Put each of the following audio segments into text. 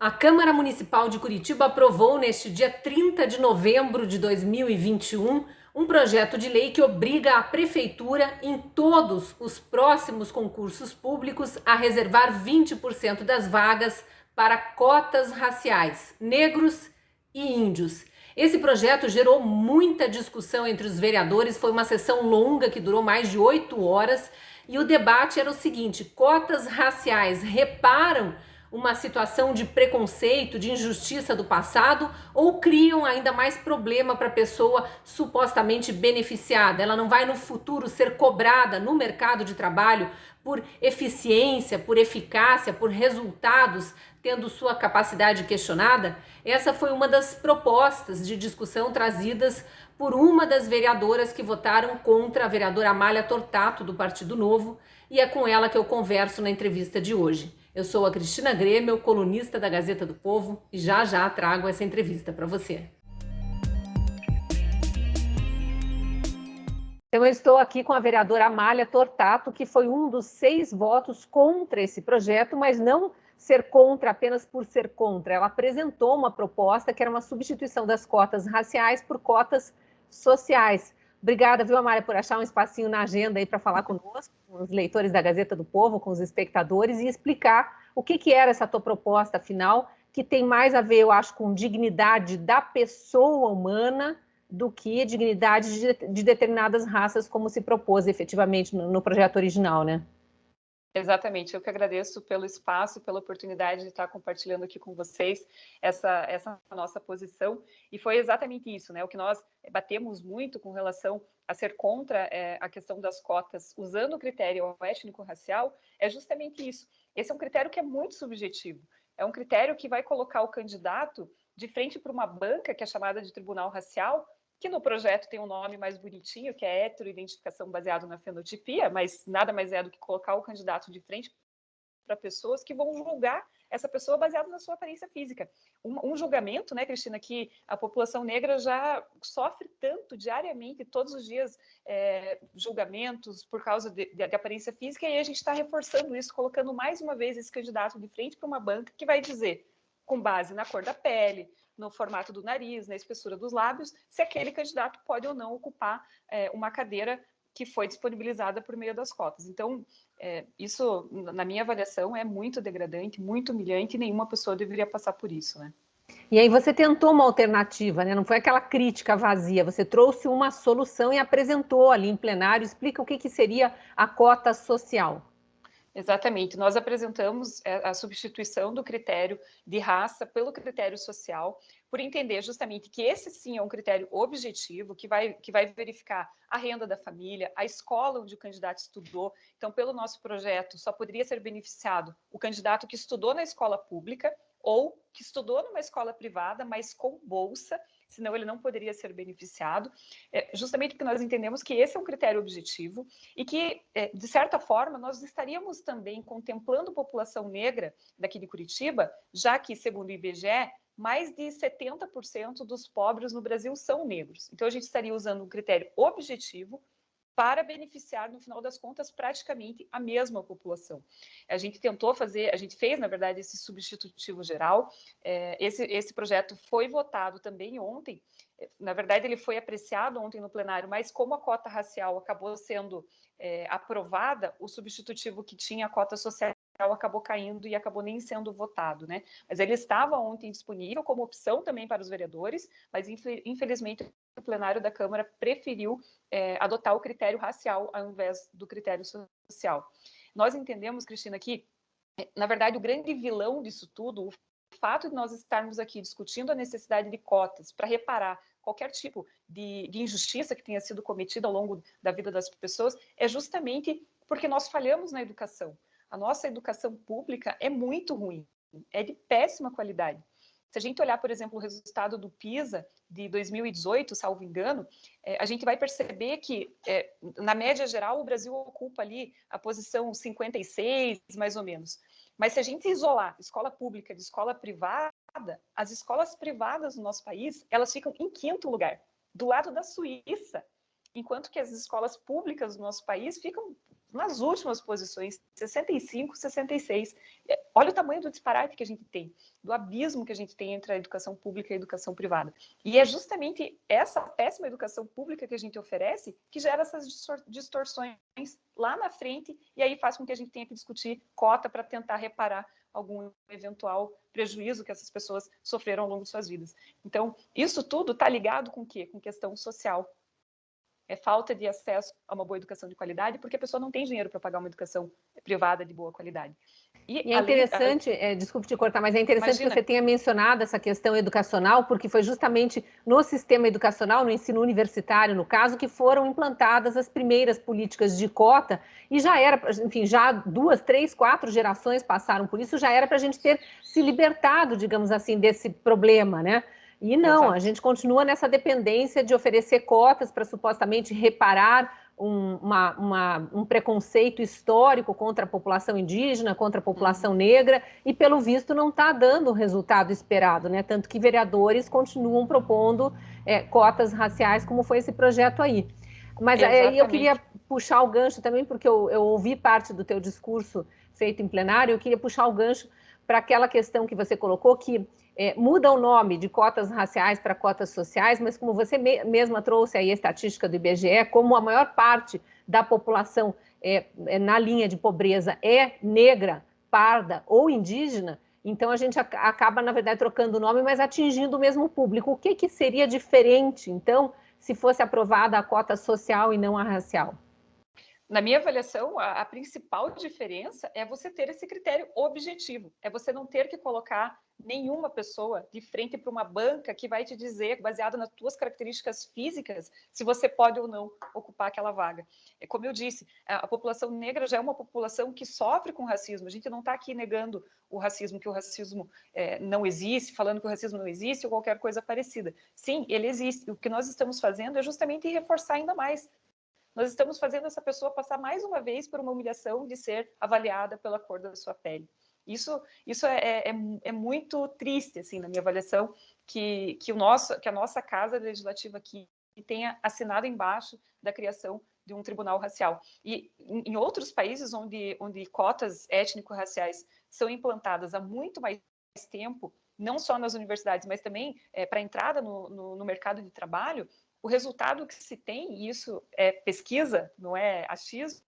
A Câmara Municipal de Curitiba aprovou neste dia 30 de novembro de 2021 um projeto de lei que obriga a prefeitura, em todos os próximos concursos públicos, a reservar 20% das vagas para cotas raciais, negros e índios. Esse projeto gerou muita discussão entre os vereadores, foi uma sessão longa que durou mais de 8 horas e o debate era o seguinte: cotas raciais reparam uma situação de preconceito, de injustiça do passado ou criam ainda mais problema para a pessoa supostamente beneficiada? Ela não vai no futuro ser cobrada no mercado de trabalho por eficiência, por eficácia, por resultados, tendo sua capacidade questionada? Essa foi uma das propostas de discussão trazidas por uma das vereadoras que votaram contra, a vereadora Amália Tortato, do Partido Novo, e é com ela que eu converso na entrevista de hoje. Eu sou a Cristina Grêmio, colunista da Gazeta do Povo, e já já trago essa entrevista para você. Então, eu estou aqui com a vereadora Amália Tortato, que foi um dos 6 votos contra esse projeto, mas não ser contra apenas por ser contra. Ela apresentou uma proposta que era uma substituição das cotas raciais por cotas sociais. Obrigada, viu, Amália, por achar um espacinho na agenda aí para falar conosco, com os leitores da Gazeta do Povo, com os espectadores, e explicar o que era essa tua proposta, afinal, que tem mais a ver, eu acho, com dignidade da pessoa humana do que dignidade de determinadas raças, como se propôs efetivamente no projeto original, né? Exatamente, eu que agradeço pelo espaço, pela oportunidade de estar compartilhando aqui com vocês essa nossa posição, e foi exatamente isso, né? O que nós batemos muito com relação a ser contra a questão das cotas, usando o critério étnico-racial, é justamente isso. Esse é um critério que é muito subjetivo, é um critério que vai colocar o candidato de frente para uma banca, que é chamada de tribunal racial, que no projeto tem um nome mais bonitinho, que é heteroidentificação baseado na fenotipia, mas nada mais é do que colocar o candidato de frente para pessoas que vão julgar essa pessoa baseado na sua aparência física. Um julgamento, né, Cristina, que a população negra já sofre tanto diariamente, todos os dias, julgamentos por causa de aparência física, e a gente está reforçando isso, colocando mais uma vez esse candidato de frente para uma banca que vai dizer, com base na cor da pele, no formato do nariz, na espessura dos lábios, se aquele candidato pode ou não ocupar uma cadeira que foi disponibilizada por meio das cotas. Então, isso, na minha avaliação, é muito degradante, muito humilhante, e nenhuma pessoa deveria passar por isso, né? E aí você tentou uma alternativa, né? Não foi aquela crítica vazia, você trouxe uma solução e apresentou ali em plenário. Explica o que seria a cota social. Exatamente. Nós apresentamos a substituição do critério de raça pelo critério social, por entender justamente que esse sim é um critério objetivo, que vai verificar a renda da família, a escola onde o candidato estudou. Então, pelo nosso projeto, só poderia ser beneficiado o candidato que estudou na escola pública ou que estudou numa escola privada, mas com bolsa, senão ele não poderia ser beneficiado, justamente porque nós entendemos que esse é um critério objetivo e que, de certa forma, nós estaríamos também contemplando a população negra daqui de Curitiba, já que, segundo o IBGE, mais de 70% dos pobres no Brasil são negros. Então, a gente estaria usando um critério objetivo para beneficiar, no final das contas, praticamente a mesma população. A gente tentou fazer, a gente fez, na verdade, esse substitutivo geral. Esse projeto foi votado também ontem. Na verdade, ele foi apreciado ontem no plenário, mas como a cota racial acabou sendo aprovada, o substitutivo que tinha a cota social acabou caindo e acabou nem sendo votado, né? Mas ele estava ontem disponível como opção também para os vereadores, mas infelizmente o plenário da Câmara preferiu adotar o critério racial ao invés do critério social. Nós entendemos, Cristina, que, na verdade, o grande vilão disso tudo, o fato de nós estarmos aqui discutindo a necessidade de cotas para reparar qualquer tipo de injustiça que tenha sido cometida ao longo da vida das pessoas, é justamente porque nós falhamos na educação. A nossa educação pública é muito ruim, é de péssima qualidade. Se a gente olhar, por exemplo, o resultado do PISA de 2018, salvo engano, a gente vai perceber que, na média geral, o Brasil ocupa ali a posição 56, mais ou menos. Mas se a gente isolar escola pública de escola privada, as escolas privadas do nosso país, elas ficam em quinto lugar, do lado da Suíça, enquanto que as escolas públicas do nosso país ficam nas últimas posições, 65, 66. Olha o tamanho do disparate que a gente tem, do abismo que a gente tem entre a educação pública e a educação privada. E é justamente essa péssima educação pública que a gente oferece que gera essas distorções lá na frente, e aí faz com que a gente tenha que discutir cota para tentar reparar algum eventual prejuízo que essas pessoas sofreram ao longo de suas vidas. Então, isso tudo está ligado com o quê? Com questão social. É falta de acesso a uma boa educação de qualidade, porque a pessoa não tem dinheiro para pagar uma educação privada de boa qualidade. E é interessante, desculpe te cortar, mas é interessante que você tenha mencionado essa questão educacional, porque foi justamente no sistema educacional, no ensino universitário, no caso, que foram implantadas as primeiras políticas de cota, e já era, enfim, já 2, 3, 4 gerações passaram por isso, já era para a gente ter se libertado, digamos assim, desse problema, né? E não, Exato. a gente continua nessa dependência de oferecer cotas para supostamente reparar um preconceito histórico contra a população indígena, contra a população negra, e pelo visto não está dando o resultado esperado, né? Tanto que vereadores continuam propondo cotas raciais, como foi esse projeto aí. Mas aí eu queria puxar o gancho também, porque eu ouvi parte do teu discurso feito em plenário, eu queria puxar o gancho para aquela questão que você colocou, que muda o nome de cotas raciais para cotas sociais, mas como você mesma trouxe aí a estatística do IBGE, como a maior parte da população na linha de pobreza é negra, parda ou indígena, então a gente acaba, na verdade, trocando o nome, mas atingindo o mesmo público. O que seria diferente, então, se fosse aprovada a cota social e não a racial? Na minha avaliação, a principal diferença é você ter esse critério objetivo, é você não ter que colocar nenhuma pessoa de frente para uma banca que vai te dizer, baseado nas tuas características físicas, se você pode ou não ocupar aquela vaga. Como eu disse, a população negra já é uma população que sofre com racismo. A gente não está aqui negando o racismo, que o racismo não existe, falando que o racismo não existe ou qualquer coisa parecida. Sim, ele existe. O que nós estamos fazendo é justamente reforçar ainda mais. Nós estamos fazendo essa pessoa passar mais uma vez por uma humilhação de ser avaliada pela cor da sua pele. Isso é muito triste, assim, na minha avaliação, que a nossa Casa Legislativa aqui tenha assinado embaixo da criação de um tribunal racial. E em outros países onde cotas étnico-raciais são implantadas há muito mais tempo, não só nas universidades, mas também para entrada no mercado de trabalho, o resultado que se tem, e isso é pesquisa, não é achismo,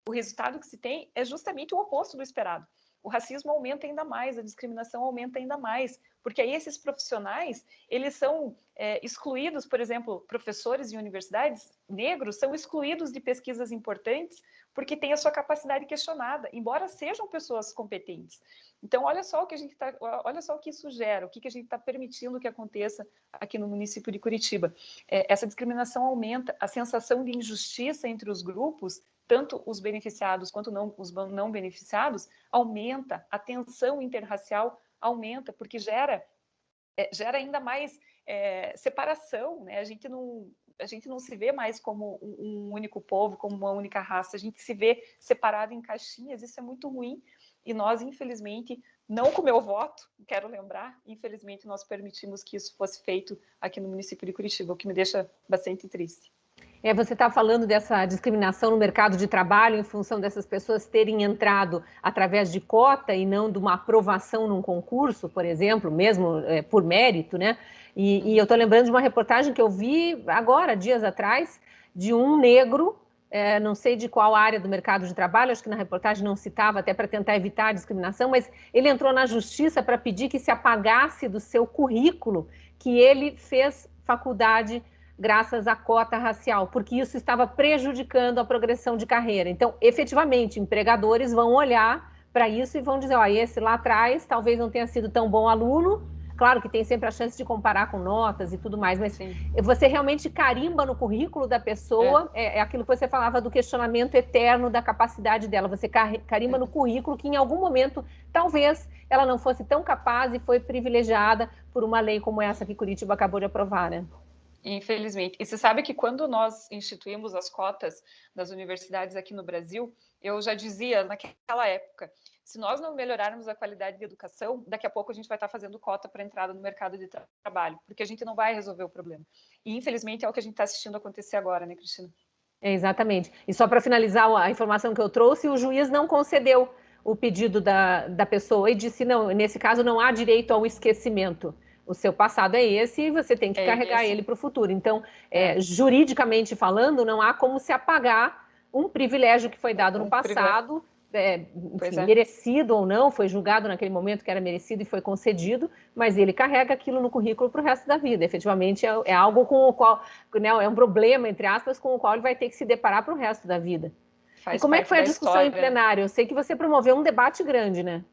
o resultado que se tem é justamente o oposto do esperado. O racismo aumenta ainda mais, a discriminação aumenta ainda mais, porque aí esses profissionais, eles são excluídos, por exemplo, professores em universidades negros são excluídos de pesquisas importantes porque têm a sua capacidade questionada, embora sejam pessoas competentes. Então, olha só o que olha só o que isso gera, o que a gente está permitindo que aconteça aqui no município de Curitiba. Essa discriminação aumenta, a sensação de injustiça entre os grupos, tanto os beneficiados quanto os não beneficiados, aumenta, a tensão interracial aumenta, porque gera ainda mais separação, né? A gente não se vê mais como um único povo, como uma única raça, a gente se vê separado em caixinhas, isso é muito ruim, e nós, infelizmente, não com o meu voto, quero lembrar, infelizmente nós permitimos que isso fosse feito aqui no município de Curitiba, o que me deixa bastante triste. Você está falando dessa discriminação no mercado de trabalho em função dessas pessoas terem entrado através de cota e não de uma aprovação num concurso, por exemplo, mesmo por mérito, né? E eu estou lembrando de uma reportagem que eu vi agora, dias atrás, de um negro, não sei de qual área do mercado de trabalho, acho que na reportagem não citava, até para tentar evitar a discriminação, mas ele entrou na justiça para pedir que se apagasse do seu currículo que ele fez faculdade graças à cota racial, porque isso estava prejudicando a progressão de carreira. Então, efetivamente, empregadores vão olhar para isso e vão dizer, ó, esse lá atrás talvez não tenha sido tão bom aluno, claro que tem sempre a chance de comparar com notas e tudo mais, mas sim, você realmente carimba no currículo da pessoa, é aquilo que você falava do questionamento eterno da capacidade dela, você carimba no currículo que em algum momento, talvez, ela não fosse tão capaz e foi privilegiada por uma lei como essa que Curitiba acabou de aprovar, né? Infelizmente. E você sabe que quando nós instituímos as cotas das universidades aqui no Brasil, eu já dizia naquela época, se nós não melhorarmos a qualidade de educação, daqui a pouco a gente vai estar fazendo cota para entrada no mercado de trabalho, porque a gente não vai resolver o problema. E infelizmente é o que a gente está assistindo acontecer agora, né, Cristina? Exatamente. E só para finalizar a informação que eu trouxe, o juiz não concedeu o pedido da pessoa e disse, não, nesse caso não há direito ao esquecimento. O seu passado é esse e você tem que É carregar esse? ele para o futuro. Então, É, juridicamente falando, não há como se apagar um privilégio que foi dado no um privilégio. passado, Pois enfim, é. merecido ou não, foi julgado naquele momento que era merecido e foi concedido, mas ele carrega aquilo no currículo para o resto da vida. Efetivamente, é algo com o qual, né, é um problema, entre aspas, com o qual ele vai ter que se deparar para o resto da vida. E Faz como é que parte foi a da discussão em história. plenário? Eu sei que você promoveu um debate grande, né?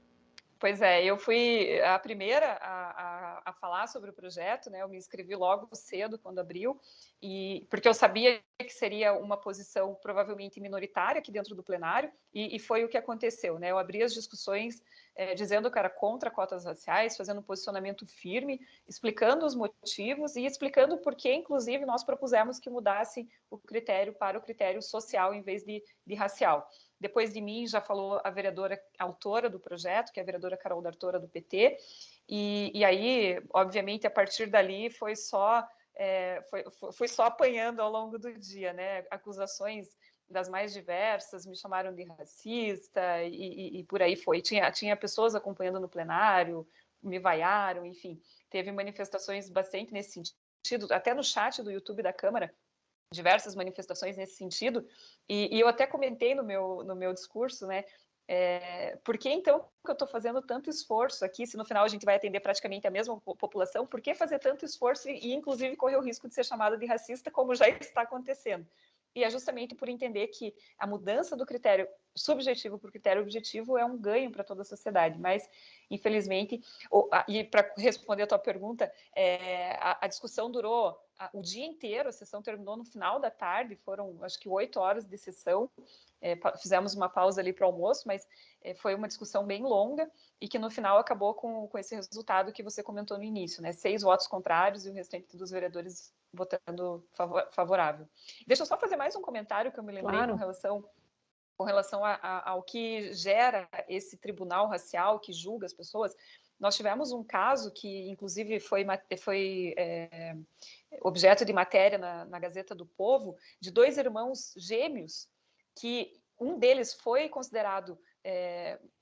Pois é, eu fui a primeira a falar sobre o projeto, né? Eu me inscrevi logo cedo, quando abriu, porque eu sabia que seria uma posição provavelmente minoritária aqui dentro do plenário, e foi o que aconteceu, né? Eu abri as discussões dizendo que era contra cotas raciais, fazendo um posicionamento firme, explicando os motivos e explicando por que, inclusive, nós propusemos que mudasse o critério para o critério social em vez de racial. Depois de mim já falou a vereadora autora do projeto, que é a vereadora Carol D'Artora, do PT, e aí, obviamente, a partir dali foi só apanhando ao longo do dia, né? Acusações das mais diversas, me chamaram de racista e por aí foi. Tinha pessoas acompanhando no plenário, me vaiaram, enfim. Teve manifestações bastante nesse sentido, até no chat do YouTube da Câmara, diversas manifestações nesse sentido, e eu até comentei no meu discurso, né? Por que então que eu estou fazendo tanto esforço aqui, se no final a gente vai atender praticamente a mesma população, por que fazer tanto esforço e inclusive correr o risco de ser chamada de racista, como já está acontecendo? E é justamente por entender que a mudança do critério subjetivo para o critério objetivo é um ganho para toda a sociedade, mas infelizmente, e para responder a tua pergunta, a discussão durou o dia inteiro, a sessão terminou no final da tarde, foram acho que 8 horas de sessão, fizemos uma pausa ali para o almoço, mas foi uma discussão bem longa e que no final acabou com esse resultado que você comentou no início, né? 6 votos contrários e o restante dos vereadores votando favorável. Deixa eu só fazer mais um comentário que eu me lembrei Claro. com relação ao que gera esse tribunal racial que julga as pessoas. Nós tivemos um caso que, inclusive, foi objeto de matéria na Gazeta do Povo, de 2 irmãos gêmeos, que um deles foi considerado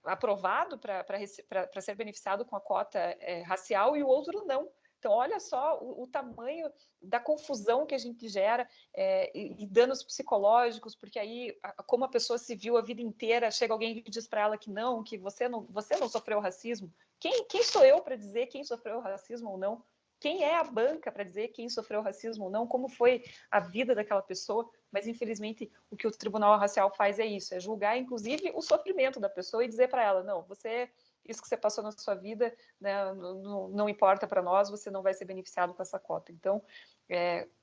aprovado para ser beneficiado com a cota racial e o outro não. Então, olha só o tamanho da confusão que a gente gera e danos psicológicos, porque aí, como a pessoa se viu a vida inteira, chega alguém e diz para ela que você não sofreu racismo. Quem sou eu para dizer quem sofreu racismo ou não? Quem é a banca para dizer quem sofreu racismo ou não? Como foi a vida daquela pessoa? Mas, infelizmente, o que o Tribunal Racial faz é isso, é julgar, inclusive, o sofrimento da pessoa e dizer para ela, não, isso que você passou na sua vida, né, não importa para nós, você não vai ser beneficiado com essa cota. Então,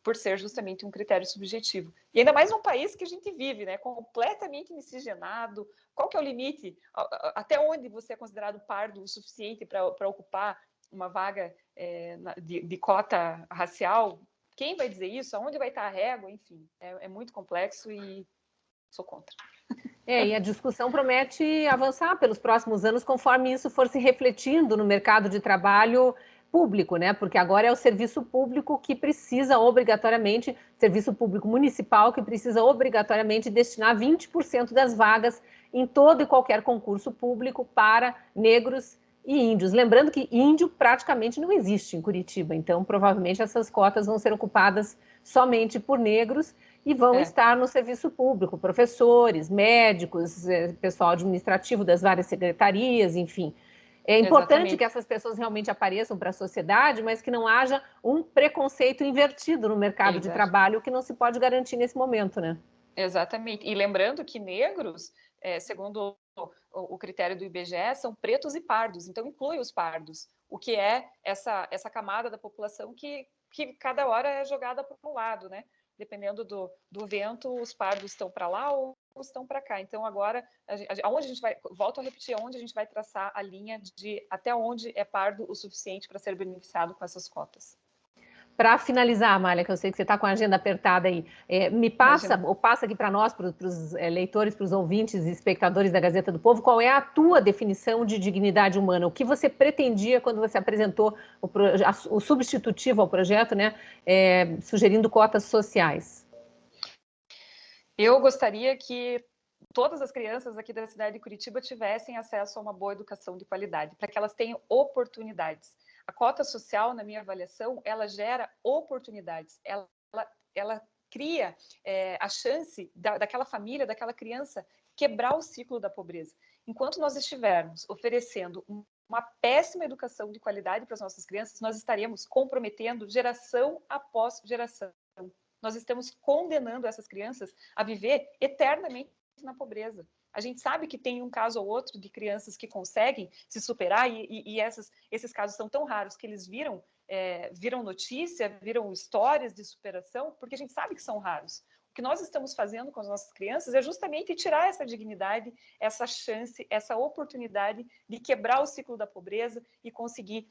por ser justamente um critério subjetivo. E ainda mais num país que a gente vive, né, completamente miscigenado. Qual que é o limite? Até onde você é considerado pardo o suficiente para ocupar uma vaga de cota racial? Quem vai dizer isso? Aonde vai estar a régua? Enfim, é muito complexo e sou contra. E a discussão promete avançar pelos próximos anos conforme isso for se refletindo no mercado de trabalho público, né? Porque agora é o serviço público que precisa obrigatoriamente, serviço público municipal, que precisa obrigatoriamente destinar 20% das vagas em todo e qualquer concurso público para negros e índios. Lembrando que índio praticamente não existe em Curitiba, então provavelmente essas cotas vão ser ocupadas somente por negros e vão estar no serviço público, professores, médicos, pessoal administrativo das várias secretarias, enfim. É importante que Exatamente. essas pessoas realmente apareçam para a sociedade, mas que não haja um preconceito invertido no mercado de Exato. trabalho, que não se pode garantir nesse momento, né? Exatamente. E lembrando que negros, segundo o critério do IBGE, são pretos e pardos, então inclui os pardos, o que é essa camada da população que cada hora é jogada para um lado, né? Dependendo do vento, os pardos estão para lá ou estão para cá. Então, agora, aonde a gente vai, volto a repetir, aonde a gente vai traçar a linha de até onde é pardo o suficiente para ser beneficiado com essas cotas. Para finalizar, Amália, que eu sei que você está com a agenda apertada aí, me passa, Imagina. ou passa aqui para nós, para os leitores, para os ouvintes e espectadores da Gazeta do Povo, qual é a tua definição de dignidade humana? O que você pretendia quando você apresentou o substitutivo ao projeto, né, sugerindo cotas sociais? Eu gostaria que todas as crianças aqui da cidade de Curitiba tivessem acesso a uma boa educação de qualidade, para que elas tenham oportunidades. A cota social, na minha avaliação, ela gera oportunidades, ela cria a chance daquela família, daquela criança, quebrar o ciclo da pobreza. Enquanto nós estivermos oferecendo uma péssima educação de qualidade para as nossas crianças, nós estaremos comprometendo geração após geração. Nós estamos condenando essas crianças a viver eternamente na pobreza. A gente sabe que tem um caso ou outro de crianças que conseguem se superar e esses casos são tão raros que eles viram notícia, viram histórias de superação, porque a gente sabe que são raros. O que nós estamos fazendo com as nossas crianças é justamente tirar essa dignidade, essa chance, essa oportunidade de quebrar o ciclo da pobreza e conseguir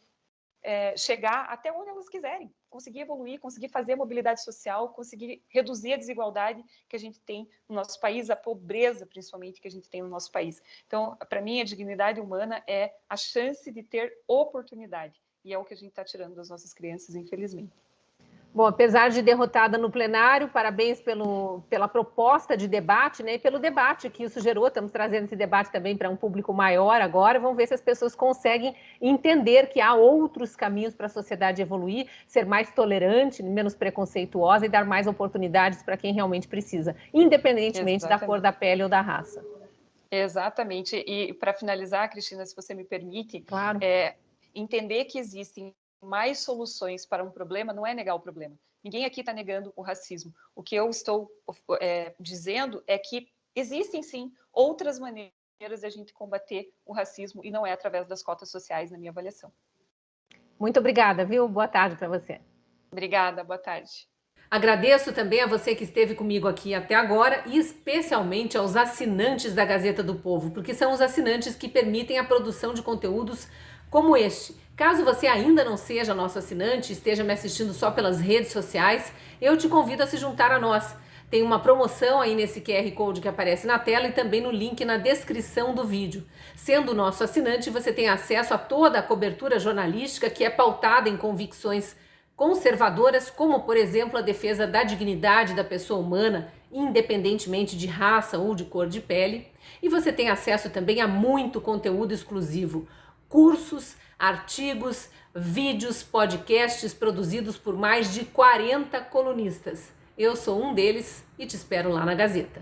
chegar até onde elas quiserem, conseguir evoluir, conseguir fazer a mobilidade social, conseguir reduzir a desigualdade que a gente tem no nosso país, a pobreza, principalmente, que a gente tem no nosso país. Então, para mim, a dignidade humana é a chance de ter oportunidade, e é o que a gente está tirando das nossas crianças, infelizmente. Bom, apesar de derrotada no plenário, parabéns pela proposta de debate, né? E pelo debate que isso gerou. Estamos trazendo esse debate também para um público maior agora. Vamos ver se as pessoas conseguem entender que há outros caminhos para a sociedade evoluir, ser mais tolerante, menos preconceituosa e dar mais oportunidades para quem realmente precisa, independentemente da cor da pele ou da raça. Exatamente. E para finalizar, Cristina, se você me permite, claro. Entender que existem mais soluções para um problema não é negar o problema. Ninguém aqui está negando o racismo. O que eu estou dizendo é que existem, sim, outras maneiras de a gente combater o racismo e não é através das cotas sociais, na minha avaliação. Muito obrigada, viu? Boa tarde para você. Obrigada, boa tarde. Agradeço também a você que esteve comigo aqui até agora e especialmente aos assinantes da Gazeta do Povo, porque são os assinantes que permitem a produção de conteúdos como este. Caso você ainda não seja nosso assinante, esteja me assistindo só pelas redes sociais, eu te convido a se juntar a nós. Tem uma promoção aí nesse QR Code que aparece na tela e também no link na descrição do vídeo. Sendo nosso assinante, você tem acesso a toda a cobertura jornalística que é pautada em convicções conservadoras, como, por exemplo, a defesa da dignidade da pessoa humana, independentemente de raça ou de cor de pele. E você tem acesso também a muito conteúdo exclusivo, cursos, artigos, vídeos, podcasts produzidos por mais de 40 colunistas. Eu sou um deles e te espero lá na Gazeta.